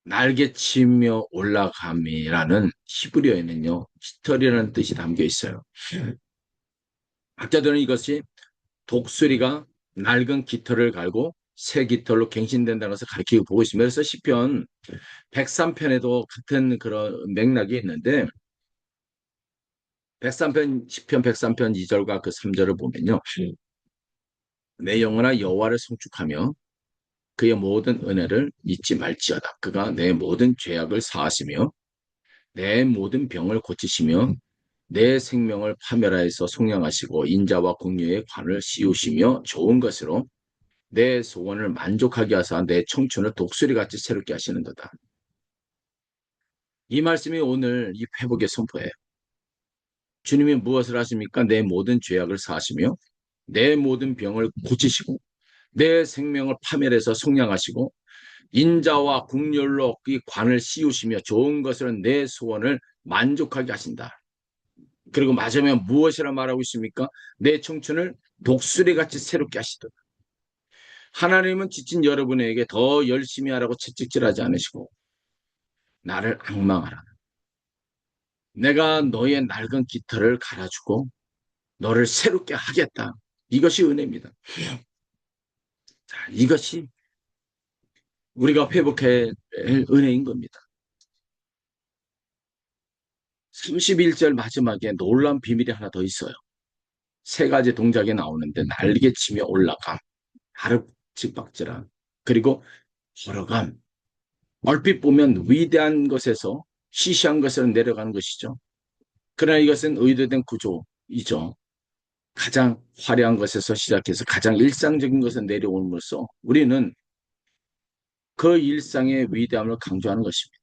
날개치며 올라감이라는 히브리어에는요, 깃털이라는 뜻이 담겨 있어요. 학자들은 이것이 독수리가 낡은 깃털을 갈고 새 깃털로 갱신된다는 것을 가리키고 보고 있습니다. 그래서 시편 103편에도 같은 그런 맥락이 있는데 103편 시편 103편 2절과 그 3절을 보면요. 내 영혼아 여호와를 송축하며 그의 모든 은혜를 잊지 말지어다. 그가 내 모든 죄악을 사하시며 내 모든 병을 고치시며 내 생명을 파멸하여서 속량하시고 인자와 공의의 관을 씌우시며 좋은 것으로 내 소원을 만족하게 하사 내 청춘을 독수리같이 새롭게 하시는도다. 이 말씀이 오늘 이 회복의 선포예요. 주님이 무엇을 하십니까? 내 모든 죄악을 사하시며 내 모든 병을 고치시고 내 생명을 파멸해서 속량하시고 인자와 국률로 이 관을 씌우시며 좋은 것으로 내 소원을 만족하게 하신다. 그리고 마지막에 무엇이라 말하고 있습니까? 내 청춘을 독수리같이 새롭게 하시도다. 하나님은 지친 여러분에게 더 열심히 하라고 채찍질하지 않으시고 나를 앙망하라. 내가 너의 낡은 깃털을 갈아주고 너를 새롭게 하겠다. 이것이 은혜입니다. 자, 이것이 우리가 회복해야 할 은혜인 겁니다. 31절 마지막에 놀라운 비밀이 하나 더 있어요. 세 가지 동작이 나오는데 날개치며 올라감, 하륵직박질함, 그리고 걸어감. 얼핏 보면 위대한 것에서 시시한 것으로 내려가는 것이죠. 그러나 이것은 의도된 구조이죠. 가장 화려한 것에서 시작해서 가장 일상적인 것에 내려옴으로써 우리는 그 일상의 위대함을 강조하는 것입니다.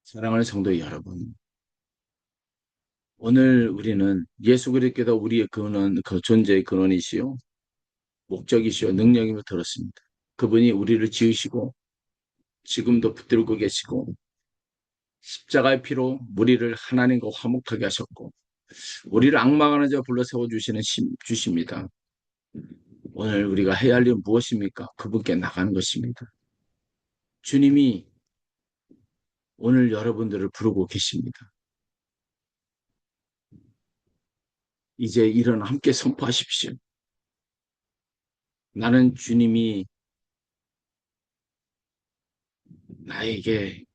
사랑하는 성도 여러분, 오늘 우리는 예수 그리스도께서 우리의 근원, 그 존재의 근원이시요, 목적이시요, 능력임을 들었습니다. 그분이 우리를 지으시고 지금도 붙들고 계시고 십자가의 피로 우리를 하나님과 화목하게 하셨고 우리를 악망하는 자 불러 세워주시는 주십니다. 오늘 우리가 해야 할 일은 무엇입니까? 그분께 나가는 것입니다. 주님이 오늘 여러분들을 부르고 계십니다. 이제 일어나 함께 선포하십시오. 나는 주님이 나에게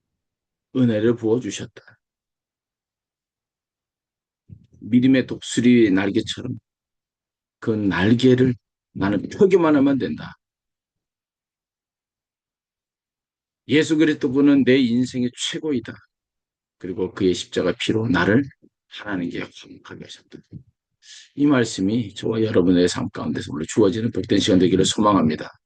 은혜를 부어주셨다. 믿음의 독수리의 날개처럼 그 날개를 나는 펴기만 하면 된다. 예수 그리스도는 내 인생의 최고이다. 그리고 그의 십자가 피로 나를 하나님께 화목하게 하셨다. 이 말씀이 저와 여러분의 삶 가운데서 오늘 주어지는 복된 시간 되기를 소망합니다.